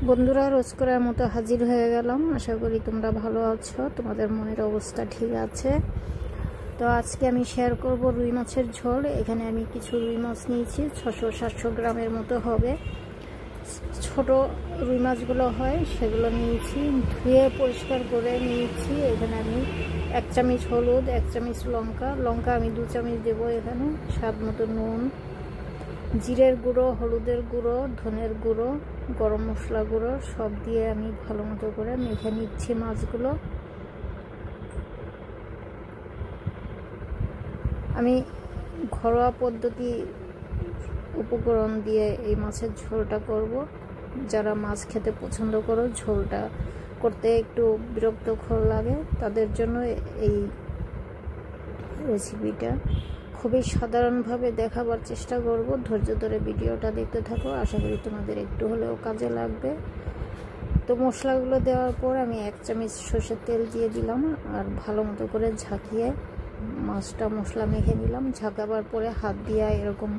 বন্ধুরা রোজ করার মতো হাজির হয়ে গেলাম। আশা করি তোমরা ভালো আছো, তোমাদের মনের অবস্থা ঠিক আছে। তো আজকে আমি শেয়ার করব রুই মাছের ঝোল। এখানে আমি কিছু রুই মাছ নিয়েছি, 600-700 গ্রামের মতো হবে। ছোট রুই মাছগুলো হয় সেগুলো নিয়েছি, ধুয়ে পরিষ্কার করে নিয়েছি। এখানে আমি 1 চামচ হলুদ, 1 চামচ লঙ্কা আমি 2 চামচ দেবো। এখানে স্বাদ মতো নুন, জিরের গুঁড়ো, হলুদের গুঁড়ো, ধনের গুঁড়ো, গরম মশলা গুঁড়ো সব দিয়ে আমি ভালো মতো করে মেখে নিচ্ছি মাছগুলো। আমি ঘরোয়া পদ্ধতি উপকরণ দিয়ে এই মাছের ঝোলটা করব। যারা মাছ খেতে পছন্দ করো, ঝোলটা করতে একটু বিরক্তকর লাগে, তাদের জন্য এই রেসিপিটা খুবই সাধারণভাবে দেখাবার চেষ্টা করব। ধৈর্য ধরে ভিডিওটা দেখতে থাকো, আশা করি তোমাদের একটু হলেও কাজে লাগবে। তো মশলাগুলো দেওয়ার পর আমি 1 চামচ সরষের তেল দিয়ে দিলাম আর ভালো মতো করে ঝাঁকিয়ে মাছটা মশলা মেখে নিলাম। ঝাঁকাবার পরে হাত দিয়ে এরকম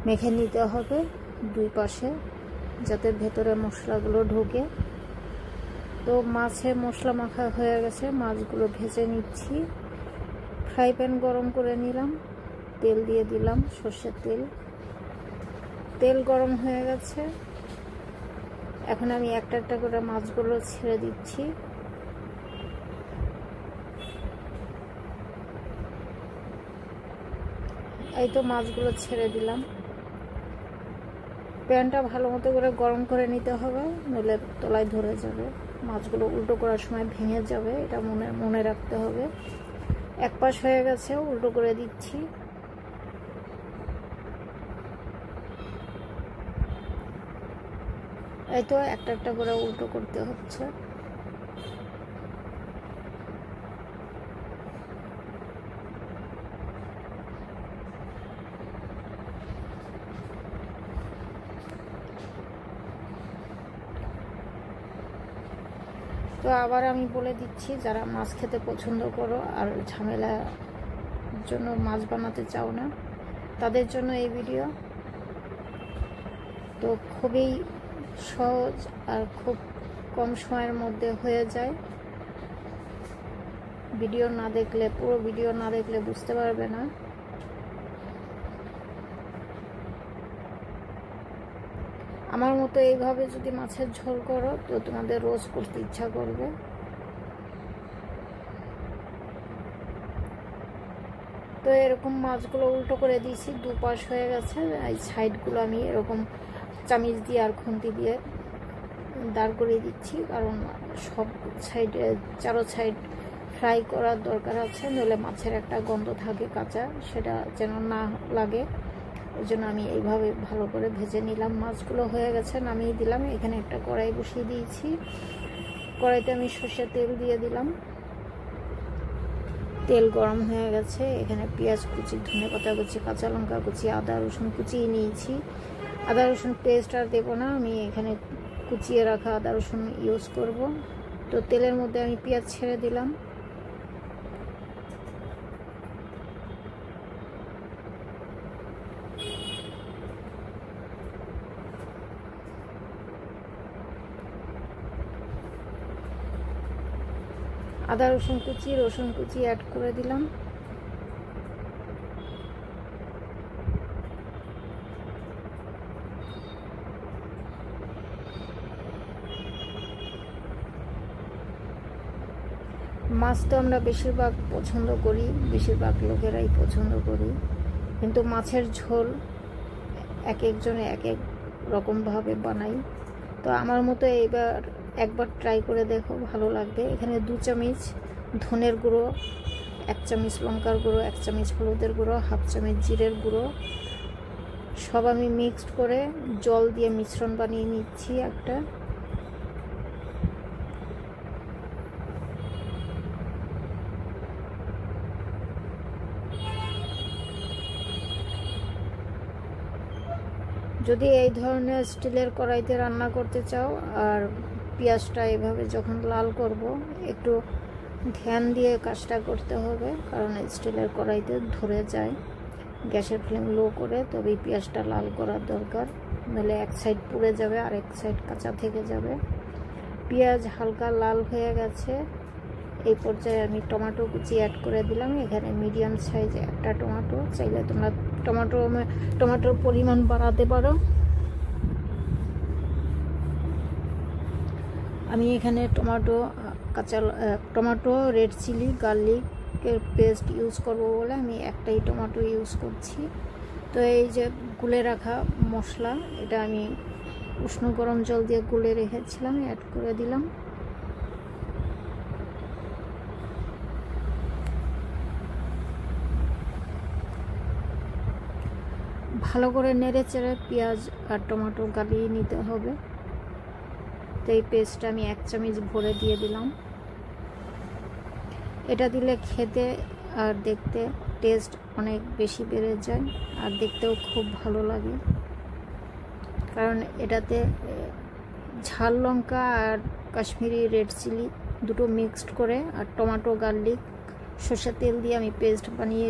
মেখে নিতে হবে দুই পাশে, যাতে ভেতরে মশলাগুলো ঢোকে। তো মাছে মশলা মাখা হয়ে গেছে, মাছগুলো ভেজে নিচ্ছি। ফ্রাই প্যান গরম করে নিলাম, তেল দিয়ে দিলাম, সরষের তেল গরম হয়ে গেছে। এখন আমি একটা একটা করে মাছগুলো ছেড়ে দিচ্ছি। এই তো মাছগুলো ছেড়ে দিলাম। প্যানটা ভালো মতো করে গরম করে নিতে হবে, নইলে তলায় ধরে যাবে, মাছগুলো উল্টো করার সময় ভেঙে যাবে, এটা মনে রাখতে হবে। এক পাশ হয়ে গেছে, উল্টো করে দিচ্ছি। এই তো একটা একটা করে উল্টো করতে হচ্ছে। তো আবার আমি বলে দিচ্ছি, যারা মাছ খেতে পছন্দ করো আর ঝামেলার জন্য মাছ বানাতে চাও না, তাদের জন্য এই ভিডিও। তো খুবই সহজ আর খুব কম সময়ের মধ্যে হয়ে যায়। পুরো ভিডিও না দেখলে বুঝতে পারবে না। আমার মতো এইভাবে যদি মাছের ঝোল করো তো তোমাদের রোজ করতে ইচ্ছা করবে। তো এরকম মাছগুলো উল্টো করে দিয়েছি, দুপাশ হয়ে গেছে। এই সাইডগুলো আমি এরকম চামিচ দিয়ে আর খুন্তি দিয়ে দাঁড় করিয়ে দিচ্ছি, কারণ সব সাইডে চারো সাইড ফ্রাই করার দরকার আছে, নইলে মাছের একটা গন্ধ থাকে কাঁচা, সেটা যেন না লাগে। ওই জন্য আমি এইভাবে ভালো করে ভেজে নিলাম। মাছগুলো হয়ে গেছে, নামিয়ে দিলাম। এখানে একটা কড়াই বসিয়ে দিয়েছি, কড়াইতে আমি সরষের তেল দিয়ে দিলাম। তেল গরম হয়ে গেছে, এখানে পেঁয়াজ কুচি, ধনেপাতা কুচি, কাঁচা লঙ্কা কুচি, আদা রসুন কুচিয়ে নিয়েছি। আদা রসুন পেস্ট আর দেবো না, আমি এখানে কুচিয়ে রাখা আদা রসুন ইউজ করব। তো তেলের মধ্যে আমি পেঁয়াজ ছেড়ে দিলাম। আদা রসুন কুচি অ্যাড করে দিলাম। মাছ তো আমরা বেশিরভাগ পছন্দ করি, বেশিরভাগ লোকেরাই পছন্দ করি, কিন্তু মাছের ঝোল এক একজনে এক এক রকমভাবে বানাই। তো আমার মতো একবার ট্রাই করে দেখো, ভালো লাগবে। এখানে 2 চামচ ধনের গুঁড়ো, 1 চামচ লঙ্কার গুঁড়ো, 1 চামচ হলুদের গুঁড়ো, 1/2 চামচ জিরের গুঁড়ো সব আমি মিক্সড করে জল দিয়ে মিশ্রণ বানিয়ে নিচ্ছি একটা। যদি এই ধরনের স্টিলের কড়াইতে রান্না করতে চাও, আর পেঁয়াজটা এভাবে যখন লাল করব, একটু ধ্যান দিয়ে কাজটা করতে হবে, কারণ স্টিলের কড়াইতে ধরে যায়। গ্যাসের ফ্লেম লো করে তবেই পেঁয়াজটা লাল করার দরকার। নাহলে এক সাইড পুড়ে যাবে আর এক সাইড কাঁচা থেকে যাবে। পেঁয়াজ হালকা লাল হয়ে গেছে, এই পর্যায়ে আমি টমেটো কুচি অ্যাড করে দিলাম। এখানে মিডিয়াম সাইজে একটা টমেটো, চাইলে তোমরা টমেটোর পরিমাণ বাড়াতে পারো। আমি এখানে টমেটো, রেড চিলি, গার্লিকের পেস্ট ইউজ করব বলে আমি একটাই টমেটো ইউজ করছি। তো এই যে গুলে রাখা মশলা, এটা আমি উষ্ণ গরম জল দিয়ে গুলে রেখেছিলাম, অ্যাড করে দিলাম। ভালো করে নেড়ে চেড়ে পেঁয়াজ আর টমেটো গালিয়ে নিতে হবে। তো এই পেস্টটা আমি 1 চামচ ভরে দিয়ে দিলাম। এটা দিলে খেতে আর দেখতে টেস্ট অনেক বেশি বেড়ে যায় আর দেখতেও খুব ভালো লাগে, কারণ এটাতে ঝাল লঙ্কা আর কাশ্মীরি রেড চিলি দুটো মিক্সড করে আর টমেটো, গার্লিক, সরষের তেল দিয়ে আমি পেস্ট বানিয়ে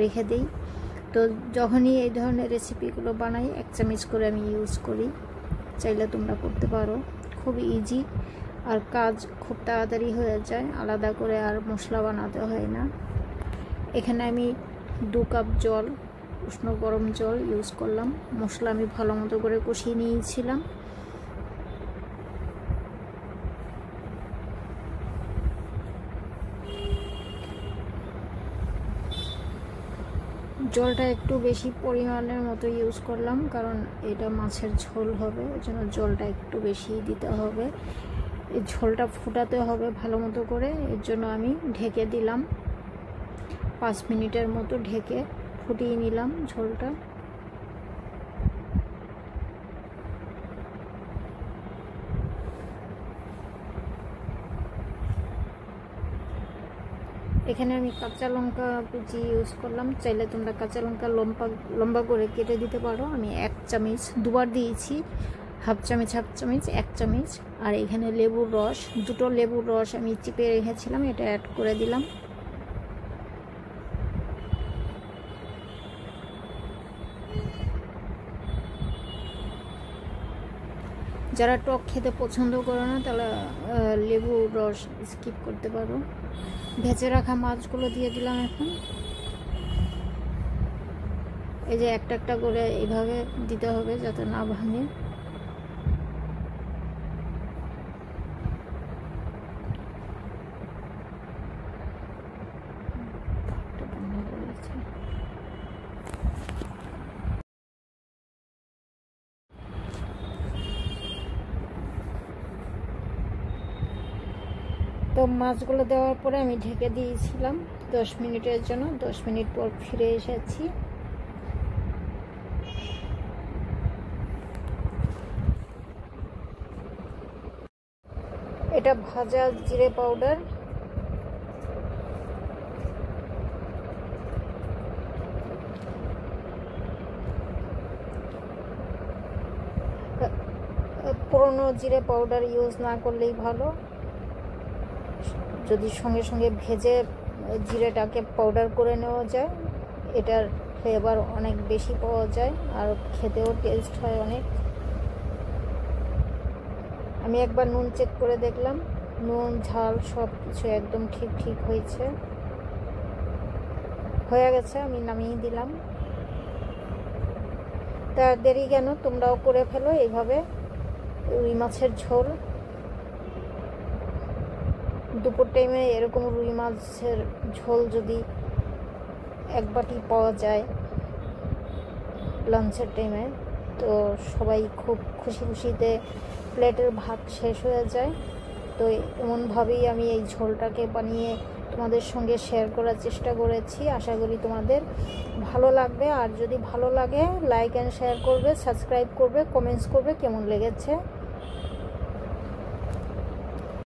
রেখে দিই। তো যখনই এই ধরনের রেসিপিগুলো বানাই 1 চামচ করে আমি ইউজ করি, চাইলে তোমরা করতে পারো। খুব ইজি আর কাজ খুব তাড়াতাড়ি হয়ে যায়, আলাদা করে আর মশলা বানাতে হয় না। এখানে আমি 2 কাপ জল, উষ্ণ গরম জল ইউজ করলাম। মশলা আমি ভালো মতো করে কষিয়ে নিয়েছিলাম। জলটা একটু বেশি পরিমাণের মতো ইউজ করলাম, কারণ এটা মাছের ঝোল হবে, ওই জন্য জলটা একটু বেশি দিতে হবে। এই ঝোলটা ফুটাতে হবে ভালো মতো করে, এর জন্য আমি ঢেকে দিলাম। 5 মিনিটের মতো ঢেকে ফুটিয়ে নিলাম ঝোলটা। এখানে আমি কাঁচা লঙ্কা কুচি ইউজ করলাম, চাইলে তোমরা কাঁচা লঙ্কা লম্বা করে কেটে দিতে পারো। আমি 1 চামচ দুবার দিয়েছি, হাফ চামচ 1 চামচ। আর এখানে লেবুর রস, 2টো লেবুর রস আমি চিপে রেখেছিলাম, এটা অ্যাড করে দিলাম। যারা টক খেতে পছন্দ করে না তারা লেবুর রস স্কিপ করতে পারো। ভেজে রাখা মাছগুলো দিয়ে দিলাম এখন। এই যে একটা একটা করে এইভাবে দিতে হবে যাতে না ভাঙে। তো মাছগুলো দেওয়ার পরে আমি ঢেকে দিয়েছিলাম 10 মিনিটের জন্য। 10 মিনিট পর ফিরে এসেছি। এটা ভাজা জিরে পাউডার, পুরনো জিরে পাউডার ইউজ না করলেই ভালো। যদি সঙ্গে সঙ্গে ভেজে জিরেটাকে পাউডার করে নেওয়া যায়, এটার ফ্লেভার অনেক বেশি পাওয়া যায় আর খেতেও টেস্ট হয় অনেক। আমি একবার নুন চেক করে দেখলাম, নুন ঝাল সব কিছু একদম ঠিক হয়েছে, হয়ে গেছে। আমি নামিয়ে দিলাম। তা দেরি কেন, তোমরাও করে ফেলো এইভাবে রুই মাছের ঝোল। দুপুর টাইমে এরকম রুই মাছের ঝোল যদি 1 বাটি পাওয়া যায় লাঞ্চের টাইমে, তো সবাই খুব খুশিতে প্লেটের ভাত শেষ হয়ে যায়। তো এমনভাবেই আমি এই ঝোলটাকে বানিয়ে তোমাদের সঙ্গে শেয়ার করার চেষ্টা করেছি। আশা করি তোমাদের ভালো লাগবে। আর যদি ভালো লাগে লাইক অ্যান্ড শেয়ার করবে, সাবস্ক্রাইব করবে, কমেন্টস করবে কেমন লেগেছে।